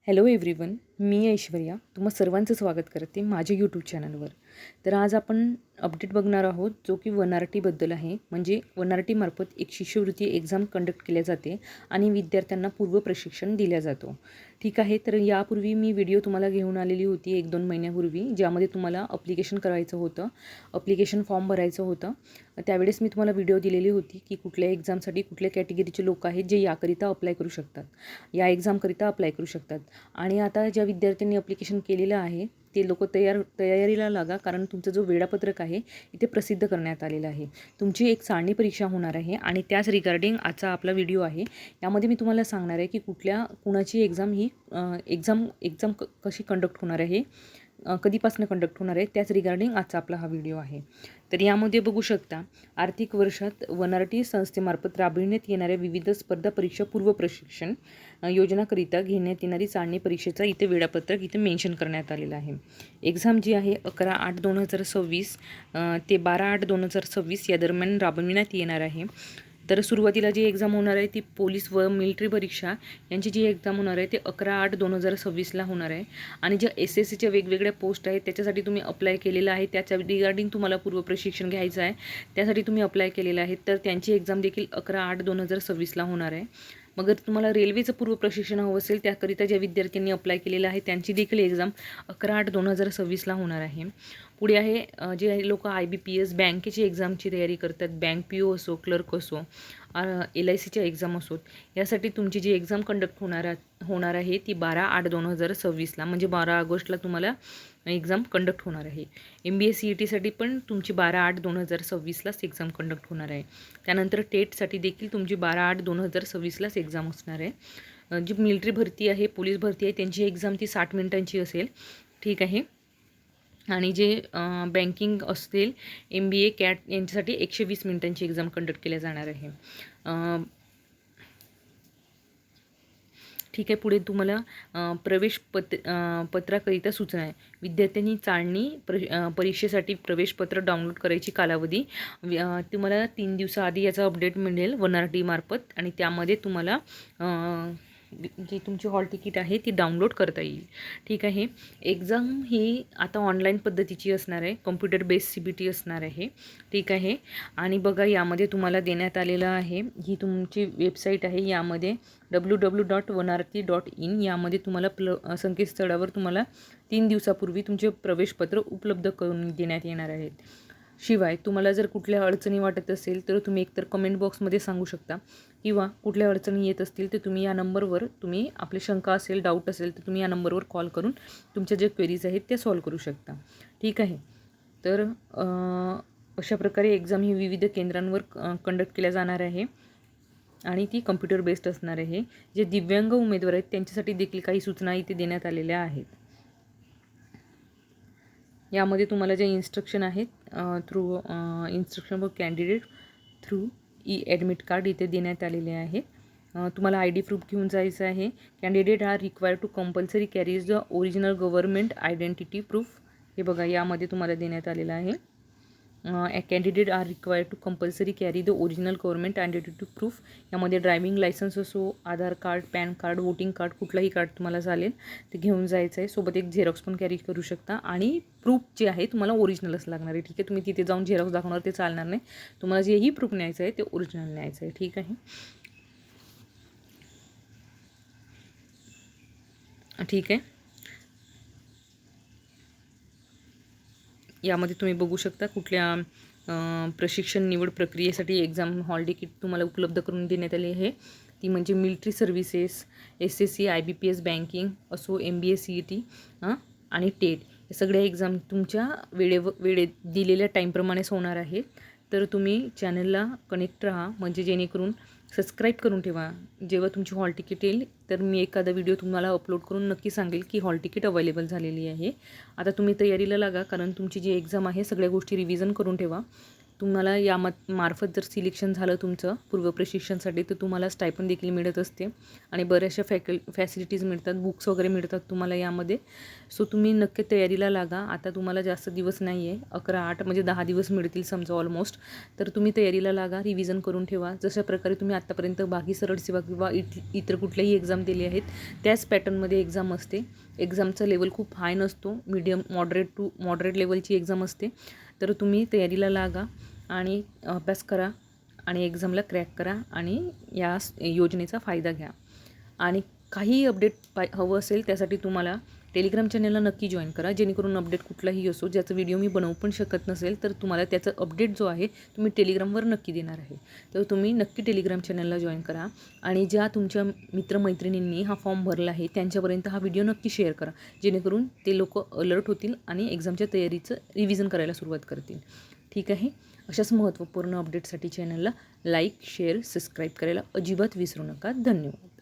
Hello everyone, मी ऐश्वर्या तुम्हा सर्वांचं स्वागत करते माझ्या यूट्यूब चॅनलवर. तर आज आपण अपडेट बघणार आहोत जो की वनआरटीबद्दल आहे. म्हणजे वनआरटीमार्फत एक शिष्यवृत्ती एक्झाम कंडक्ट केल्या जाते आणि विद्यार्थ्यांना पूर्व प्रशिक्षण दिल्या जातो. ठीक आहे, तर यापूर्वी मी व्हिडिओ तुम्हाला घेऊन आलेली होती 1-2 महिन्यापूर्वी, ज्यामध्ये तुम्हाला अप्लिकेशन करायचं होतं, अप्लिकेशन फॉर्म भरायचं होतं. त्यावेळेस मी तुम्हाला व्हिडिओ दिलेली होती की कुठल्या एक्झामसाठी कुठल्या कॅटेगरीचे लोक आहेत जे याकरिता अप्लाय करू शकतात, या एक्झामकरिता अप्लाय करू शकतात. आणि आता ज्या विद्यार्थ्यांनी अप्लिकेशन केलेलं आहे ते लोक तयारीला लागा, कारण तुमचं जो वेळापत्रक आहे इथे प्रसिद्ध करण्यात आलेलं आहे. तुमची एक चाळणी परीक्षा होणार आहे आणि त्याच रिगार्डिंग आजचा आपला व्हिडिओ आहे. यामध्ये मी तुम्हाला सांगणार आहे की कुणाची एक्झाम ही एक्झाम कशी कंडक्ट होणार आहे, कधीपासून कंडक्ट होणार आहे, त्याच रिगार्डिंग आजचा आपला हा व्हिडिओ आहे. तर यामध्ये बघू शकता, आर्थिक वर्षात वनआरटी संस्थेमार्फत राबविण्यात येणाऱ्या विविध स्पर्धा परीक्षा पूर्व प्रशिक्षण योजनाकरिता घेण्यात येणारी चाळणी परीक्षेचा इथे वेळापत्रक इथे मेन्शन करण्यात आलेलं आहे. एक्झाम जी आहे 11/8/2026 ते 12/8/2026 या दरम्यान राबविण्यात येणार आहे. तर सुरुवातीला जी एक्झाम होणार आहे ती पोलीस व मिलिटरी परीक्षा यांची जी एक्झाम होणार आहे ते 11/8/2026ला होणार आहे. आणि ज्या SSCच्या वेगवेगळ्या पोस्ट आहेत त्याच्यासाठी तुम्ही अप्लाय केलेलं आहे, त्याच्या रिगार्डिंग तुम्हाला पूर्व प्रशिक्षण घ्यायचं आहे, त्यासाठी तुम्ही अप्लाय केलेलं आहे, तर त्यांची एक्झाम देखील 11/8/2026ला होणार आहे. मग जर तुम्हाला रेल्वेचं पूर्व प्रशिक्षण हवं असेल त्याकरिता ज्या विद्यार्थ्यांनी अप्लाय केलेलं आहे त्यांची देखील एक्झाम 11/8/2026ला होणार आहे. पुढे आहे जे लोक IBPS बँकेची एक्झामची तयारी करतात, बँक PO असो, क्लर्क असो, LICच्या एक्झाम असोत, यासाठी तुमची जी एक्झाम कंडक्ट होणार आहे ती 12/8/2026ला म्हणजे 12 ऑगस्टला तुम्हाला एक्झाम कंडक्ट होणार आहे. MBA CETसाठी पण तुमची 12/8/2026लाच एक्झाम कंडक्ट होणार आहे. त्यानंतर टेटसाठी देखील तुमची 12/8/2026लाच एक्झाम असणार आहे. जी मिलिटरी भरती आहे, पोलीस भरती आहे, त्यांची एक्झाम ती 60 मिनिटांची असेल. ठीक आहे. आणि जे बँकिंग असतील, MBA CAT यांच्यासाठी 120 मिनिटांची एक्झाम कंडक्ट केल्या जाणार आहे. ठीक आहे. पुढे तुम्हाला पत्राकरिता सूचना आहे. विद्यार्थ्यांनी चाळणी परीक्षेसाठी प्रवेशपत्र डाउनलोड करायची कालावधी तुम्हाला 3 दिवसाआधी याचा अपडेट मिळेल वनआरटीमार्फत आणि त्यामध्ये तुम्हाला जी तुमची हॉल तिकीट आहे ती डाउनलोड करता येईल. ठीक आहे. एक्झाम ही आता ऑनलाईन पद्धतीची असणार आहे, कम्प्युटर बेस्ड CBT असणार आहे. ठीक आहे. आणि बघा यामध्ये तुम्हाला देण्यात आलेलं आहे, ही तुमची वेबसाईट आहे, यामध्ये www.1rti.in यामध्ये तुम्हाला संकेतस्थळावर तुम्हाला 3 दिवसापूर्वी तुमचे प्रवेशपत्र उपलब्ध करून देण्यात येणार आहेत. शिवाय तुम्हाला जर कुठल्या अडचणी वाटत असेल तर तुम्ही एकतर कमेंट बॉक्समध्ये सांगू शकता, किंवा कुठल्या अडचणी येत असतील तर तुम्ही या नंबरवर तुम्ही आपली शंका असेल, डाऊट असेल तर तुम्ही या नंबरवर कॉल करून तुमच्या जे क्वेरीज आहेत त्या सॉल्व करू शकता. ठीक आहे. तर अशा प्रकारे एक्झाम ही विविध केंद्रांवर कंडक्ट केल्या जाणार आहे आणि ती कम्प्युटर बेस्ड असणार आहे. जे दिव्यांग उमेदवार आहेत त्यांच्यासाठी देखील काही सूचना इथे देण्यात आलेल्या आहेत. यामध्ये तुम्हाला जे इन्स्ट्रक्शन आहेत through instruction for candidate through admit card इथे देण्यात आलेले आहे. तुम्हाला ID प्रूफ घेऊन जायचं आहे. Candidate are required to compulsory carries the original government identity proof. हे बघा यामध्ये तुम्हाला देण्यात आलेलं आहे. Candidate are required to compulsory carry the original government identity proof. यामध्ये ड्रायव्हिंग लायसन्स असो, Aadhaar card, PAN card, voting card, कुठलाही कार्ड तुम्हाला चालेल ते घेऊन जायचं आहे. सोबत एक झेरॉक्स पण कॅरी करू शकता आणि प्रूफ जे आहे तुम्हाला ओरिजिनलच लागणार आहे. ठीक आहे. तुम्ही तिथे जाऊन झेरॉक्स दाखवणार ते चालणार नाही, तुम्हाला जेही प्रूफ न्यायचं आहे ते ओरिजिनल न्यायचं आहे. ठीक आहे. ठीक आहे. यामध्ये तुम्ही बघू शकता कुठल्या प्रशिक्षण निवड प्रक्रियेसाठी एक्झाम हॉल तिकीट तुम्हाला उपलब्ध करून देण्यात आली आहे. ती म्हणजे military services, SSC, IBPS banking असो, MBA CET आणि टेट या सगळ्या एक्झाम तुमच्या वेळेत दिलेल्या टाईमप्रमाणेच होणार आहेत. तर तुम्ही चॅनलला कनेक्ट राहा, म्हणजे जेणेकरून सबस्क्राईब करून ठेवा. जेव्हा तुमची हॉल तिकीट येईल तर मी एखादा व्हिडिओ तुम्हाला अपलोड करून नक्की सांगेल की हॉल तिकीट अवेलेबल झालेली आहे. आता तुम्ही तयारीला लागा, कारण तुमची जी एक्झाम आहे सगळ्या गोष्टी रिव्हिजन करून ठेवा. तुम्हाला मार्फत जर सिलेक्शन झालं तुमचं पूर्व प्रशिक्षणासाठी तर तुम्हाला स्टायपन देखील मिळत असते आणि बऱ्याचशा फॅसिलिटीज मिळतात, बुक्स वगैरे मिळतात तुम्हाला यामध्ये. सो तुम्ही नक्की तयारीला लागा. आता तुम्हाला जास्त दिवस नाही आहे, 11-8 म्हणजे 10 दिवस मिळतील समजा ऑलमोस्ट. तर तुम्ही तयारीला लागा, रिव्हिजन करून ठेवा. जशा प्रकारे तुम्ही आत्तापर्यंत बाकी सरळ सेवा किंवा इतर कुठल्याही एक्झाम दिली आहेत त्याच पॅटर्नमध्ये एक्झाम असते. एक्झामचा लेवल खूप हाय नसतो, मीडियम मॉडरेट लेवलची एक्झाम असते. तर तुम्ही तयारीला लागा आणि अभ्यास करा आणि एक्झामला क्रॅक करा आणि या योजनेचा फायदा घ्या. आणि काही अपडेट हवं असेल त्यासाठी तुम्हाला टेलिग्राम चॅनलला नक्की जॉईन करा, जेणेकरून अपडेट कुठलाही असो ज्याचा व्हिडिओ मी बनवू पण शकत नसेल तर तुम्हाला त्याचा अपडेट जो आहे तुम्ही टेलिग्रामवर नक्की देणार आहे. तर तुम्ही नक्की टेलिग्राम चॅनलला जॉईन करा आणि ज्या तुमच्या मित्रमैत्रिणींनी हा फॉर्म भरला आहे त्यांच्यापर्यंत हा व्हिडिओ नक्की शेअर करा, जेणेकरून ते लोक अलर्ट होतील आणि एक्झामच्या तयारीचं रिव्हिजन करायला सुरुवात करतील. ठीक आहे. अशाच महत्त्वपूर्ण अपडेटसाठी चॅनलला लाईक, शेअर, सबस्क्राईब करायला अजिबात विसरू नका. धन्यवाद.